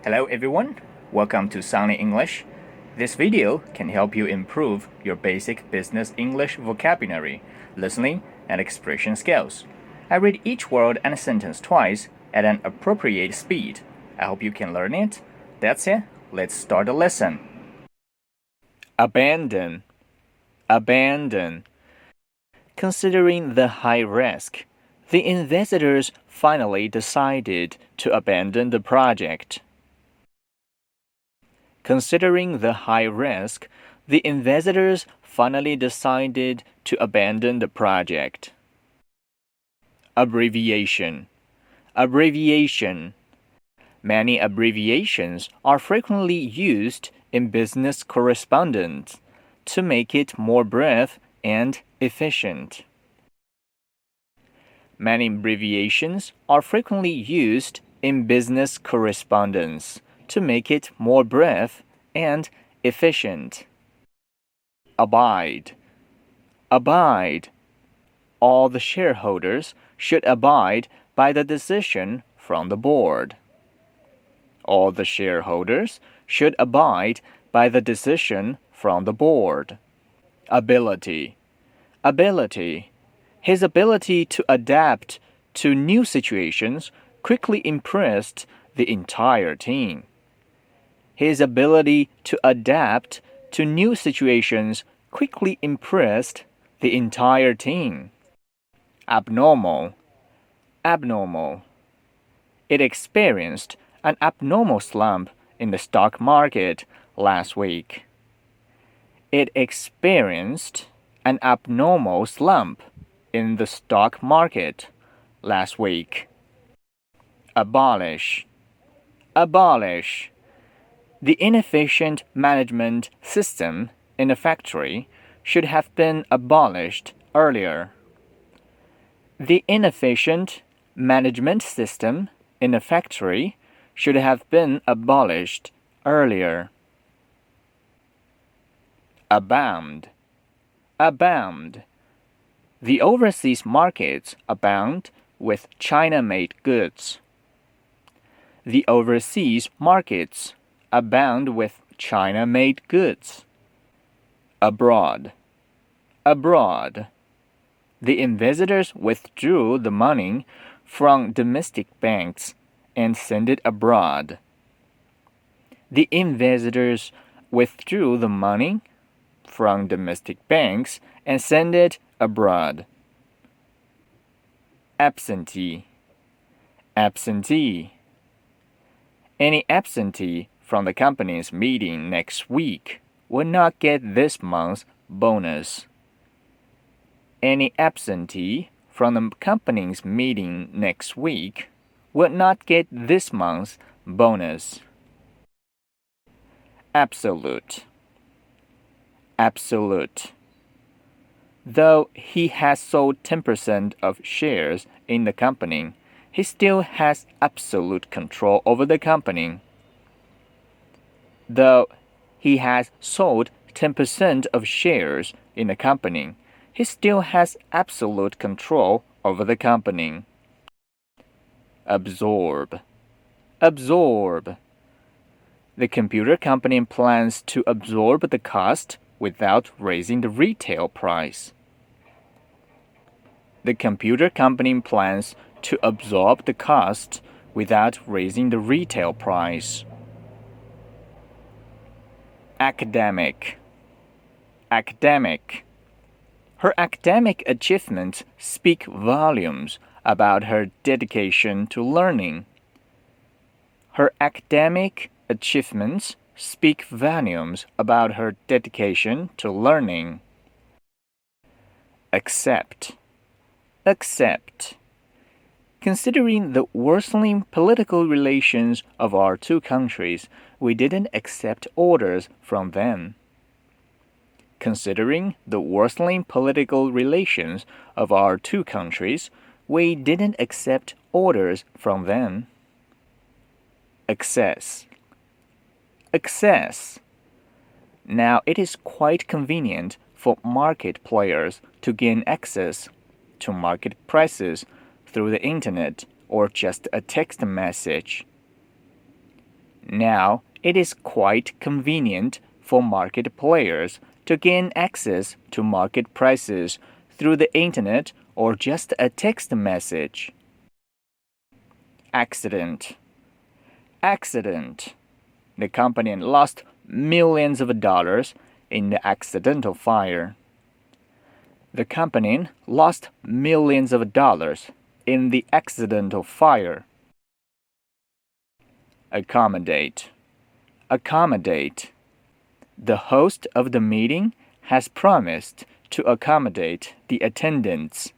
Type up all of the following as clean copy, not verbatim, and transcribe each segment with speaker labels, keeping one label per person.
Speaker 1: Hello everyone, welcome to Sunny English. This video can help you improve your basic business English vocabulary, listening, and expression skills. I read each word and sentence twice at an appropriate speed. I hope you can learn it. That's it, let's start the lesson. Abandon. Considering the high risk, the investors finally decided to abandon the project. Considering the high risk, the investors finally decided to abandon the project. Abbreviation. Many abbreviations are frequently used in business correspondence to make it more brief and efficient. Many abbreviations are frequently used in business correspondence to make it more brief and efficient. Abide. All the shareholders should abide by the decision from the board. All the shareholders should abide by the decision from the board. Ability. His ability to adapt to new situations quickly impressed the entire team. His ability to adapt to new situations quickly impressed the entire team. Abnormal. It experienced an abnormal slump in the stock market last week. It experienced an abnormal slump in the stock market last week. Abolish. The inefficient management system in a factory should have been abolished earlier. The inefficient management system in a factory should have been abolished earlier. Abound. The overseas markets abound with China-made goods. The overseas markets abound with China-made goods. Abroad. The investors withdrew the money from domestic banks and sent it abroad. The investors withdrew the money from domestic banks and sent it abroad. Absentee. Any absentee from the company's meeting next week will not get this month's bonus. Any absentee from the company's meeting next week will not get this month's bonus. Absolute. Though he has sold 10% of shares in the company, he still has absolute control over the company. Though he has sold 10% of shares in the company, he still has absolute control over the company. Absorb. The computer company plans to absorb the cost without raising the retail price. The computer company plans to absorb the cost without raising the retail price. Academic. Her academic achievements speak volumes about her dedication to learning. Her academic achievements speak volumes about her dedication to learning. Accept. Considering the worsening political relations of our two countries, we didn't accept orders from them. Considering the worsening political relations of our two countries, we didn't accept orders from them. Access. Now it is quite convenient for market players to gain access to market prices through the internet or just a text message. now, it is quite convenient for market players to gain access to market prices through the internet or just a text message. Accident. Accident. The company lost millions of dollars in the accidental fire. The company lost millions of dollars in the accidental fire. Accommodate. Accommodate. The host of the meeting has promised to accommodate the attendance.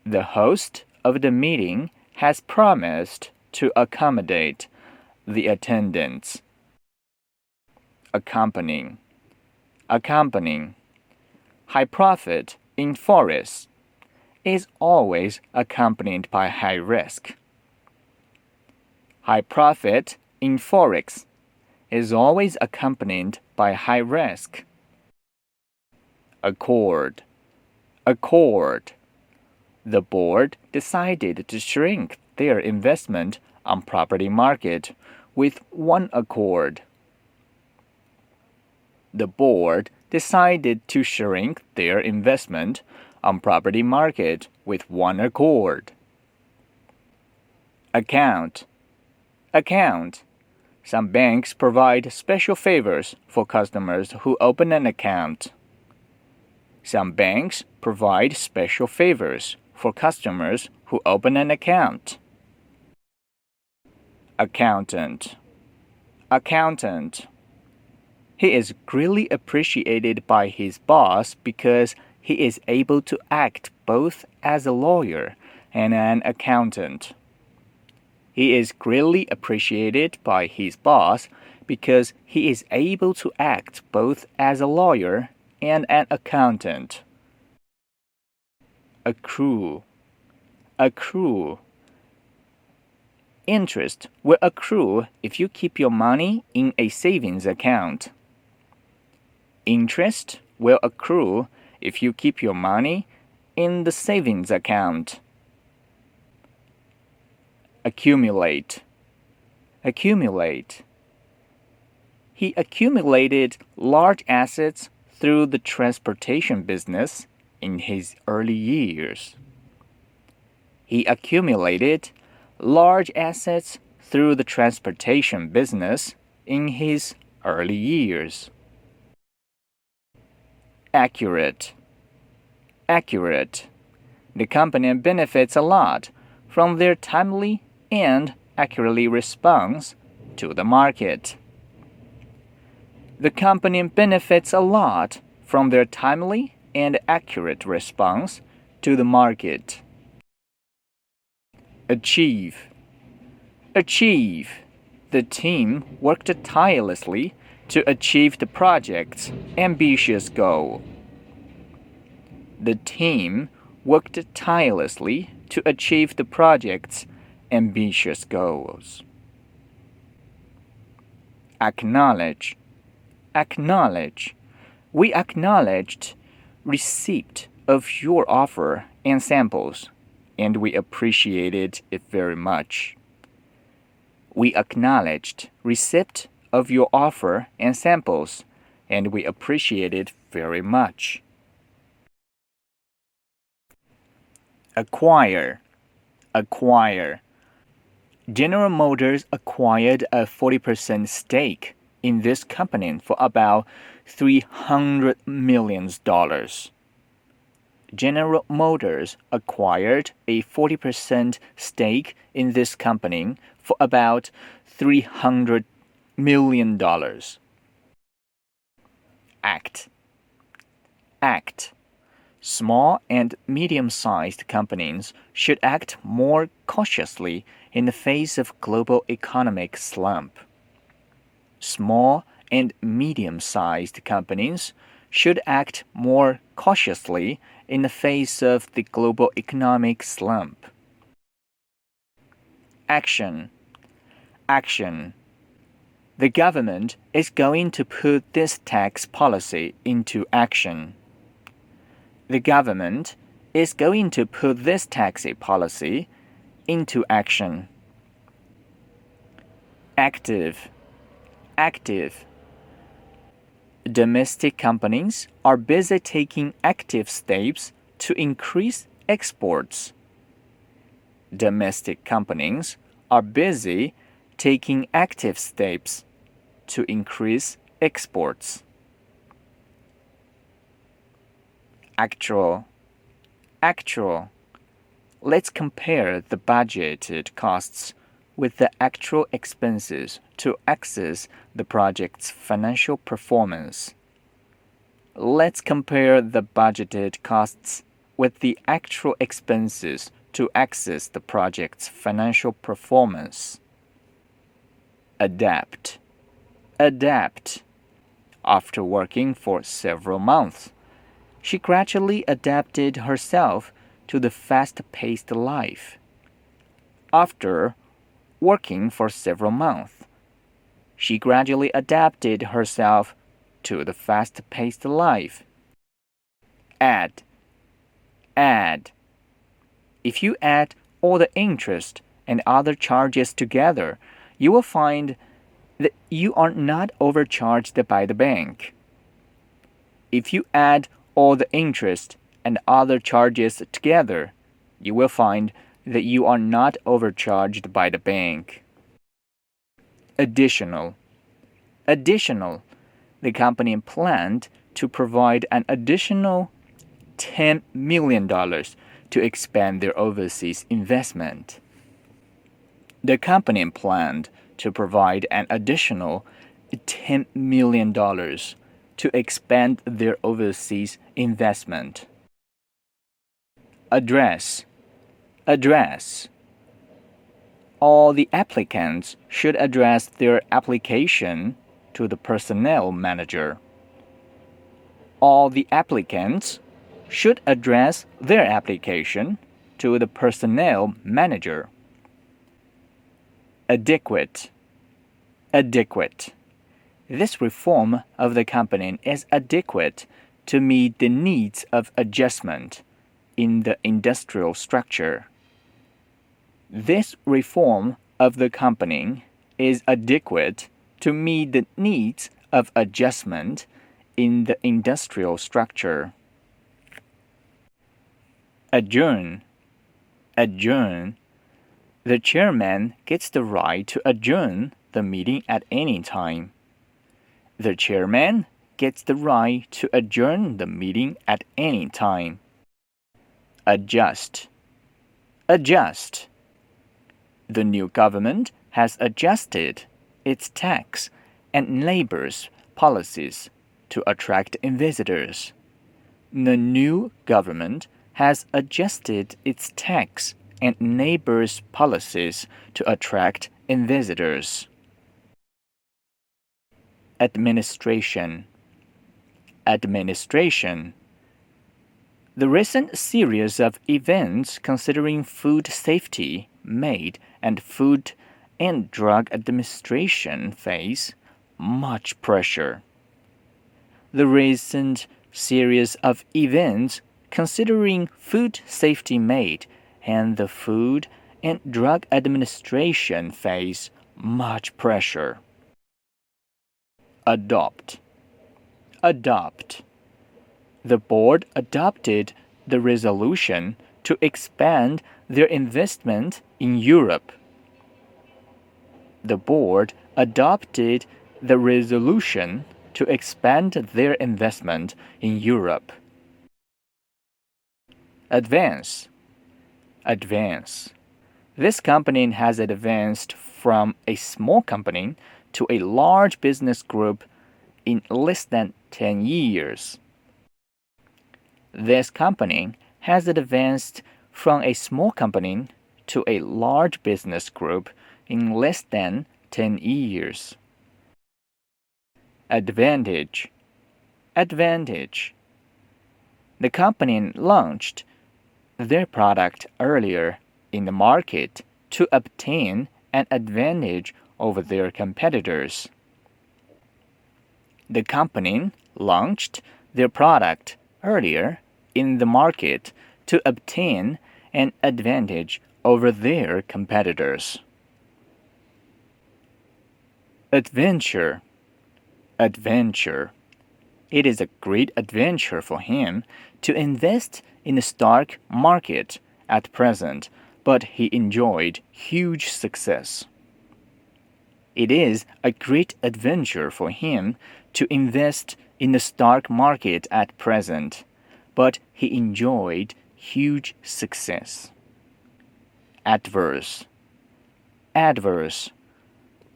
Speaker 1: The host of the meeting has promised to accommodate the attendance. Accompanying. Accompanying. High profit in forex is always accompanied by high risk. High profit in forex is always accompanied by high risk. Accord. Accord. The board decided to shrink their investment on property market with one accord. The board decided to shrink their investment on property market with one accord. Account. Account. Some banks provide special favors for customers who open an account. Some banks provide special favors for customers who open an account. Accountant. Accountant. He is greatly appreciated by his boss because he is able to act both as a lawyer and an accountant. He is greatly appreciated by his boss because he is able to act both as a lawyer and an accountant. Accrue. Accrue. Interest will accrue if you keep your money in a savings account. Interest will accrue if you keep your money in the savings account. Accumulate. Accumulate. He accumulated large assets through the transportation business in his early years. He accumulated large assets through the transportation business in his early years. Accurate. Accurate. The company benefits a lot from their timely and accurately response to the market. The company benefits a lot from their timely and accurate response to the market. Achieve. Achieve. The team worked tirelessly to achieve the project's ambitious goal. The team worked tirelessly to achieve the project's ambitious goals. Acknowledge. Acknowledge. We acknowledged receipt of your offer and samples, and we appreciated it very much. We acknowledged receipt of your offer and samples, and we appreciate it very much. Acquire. Acquire. General Motors acquired a 40% stake in this company for about $300 million. General Motors acquired a 40% stake in this company for about $300 million. Act. Act. Small and medium-sized companies should act more cautiously in the face of global economic slump. Small and medium-sized companies should act more cautiously in the face of the global economic slump. Action. Action. The government is going to put this tax policy into action. The government is going to put this tax policy into action. active, active. Domestic companies are busy taking active steps to increase exports. Domestic companies are busy taking active steps to increase exports. Actual, actual. Let's compare the budgeted costs with the actual expenses to assess the project's financial performance. Let's compare the budgeted costs with the actual expenses to assess the project's financial performance. Adapt, adapt. After working for several months, she gradually adapted herself to the fast-paced life. After working for several months, she gradually adapted herself to the fast-paced life. Add, add. If you add all the interest and other charges together, you will find that you are not overcharged by the bank. If you add all the interest and other charges together, you will find that you are not overcharged by the bank. Additional, additional. The company planned to provide an additional $10 million to expand their overseas investment. The company planned to provide an additional $10 million to expand their overseas investment. Address, address. All the applicants should address their application to the personnel manager. All the applicants should address their application to the personnel manager. Adequate, adequate. This reform of the company is adequate to meet the needs of adjustment in the industrial structure. This reform of the company is adequate to meet the needs of adjustment in the industrial structure. Adjourn, adjourn. The chairman gets the right to adjourn the meeting at any time. The chairman gets the right to adjourn the meeting at any time. Adjust, adjust. The new government has adjusted its tax and labor policies to attract visitors. The new government has adjusted its tax and labor policies to attract visitors. Administration, administration. The recent series of events considering food safety made and Food and Drug Administration face much pressure. The recent series of events considering food safety made and the Food and Drug Administration face much pressure. Adopt, adopt. The board adopted the resolution to expand their investment in Europe. The board adopted the resolution to expand their investment in Europe. Advance, advance. This company has advanced from a small company to a large business group in less than 10 years. This company has advanced from a small company to a large business group in less than 10 years. Advantage, advantage. The company launched their product earlier in the market to obtain an advantage over their competitors. The company launched their product earlier in the market to obtain an advantage over their competitors. Adventure. Adventure. It is a great adventure for him to invest in the stock market at present, but he enjoyed huge success. It is a great adventure for him to invest in the stock market at present, but he enjoyed huge success. Adverse. Adverse.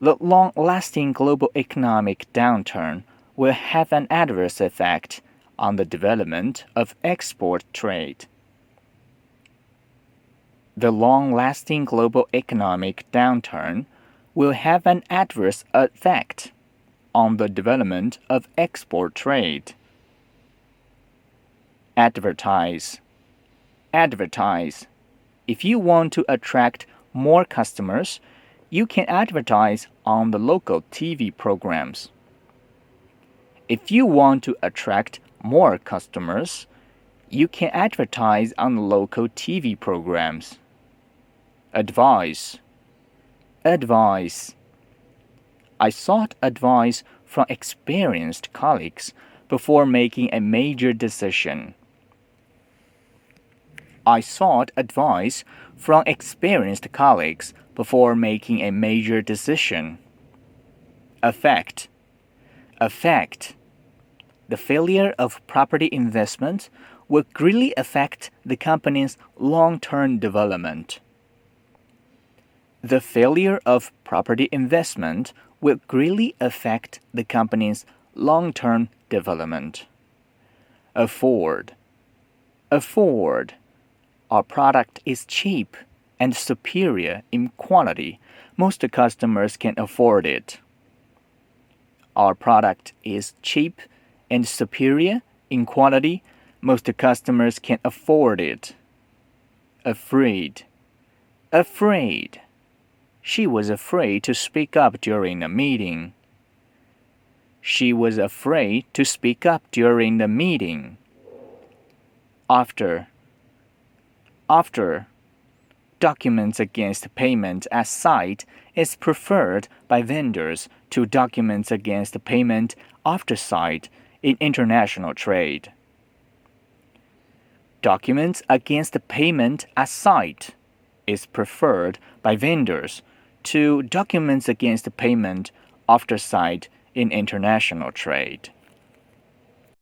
Speaker 1: The long-lasting global economic downturn will have an adverse effect on the development of export trade. The long-lasting global economic downturn will have an adverse effect on the development of export trade. Advertise. Advertise. If you want to attract more customers, you can advertise on the local TV programs. If you want to attract more customers, you can advertise on the local TV programs. Advice. Advice. I sought advice from experienced colleagues before making a major decision. I sought advice from experienced colleagues before making a major decision. Affect. Affect. The failure of property investment will greatly affect the company's long-term development. The failure of property investment will greatly affect the company's long-term development. Afford. Afford. Our product is cheap and superior in quality. Most customers can afford it. Our product is cheap and superior in quality. Most customers can afford it. Afraid. Afraid. She was afraid to speak up during a meeting. She was afraid to speak up during the meeting. After. After. Documents against payment at site is preferred by vendors to documents against payment after site in international trade. Documents against payment at site is preferred by vendors to documents against payment after site in international trade.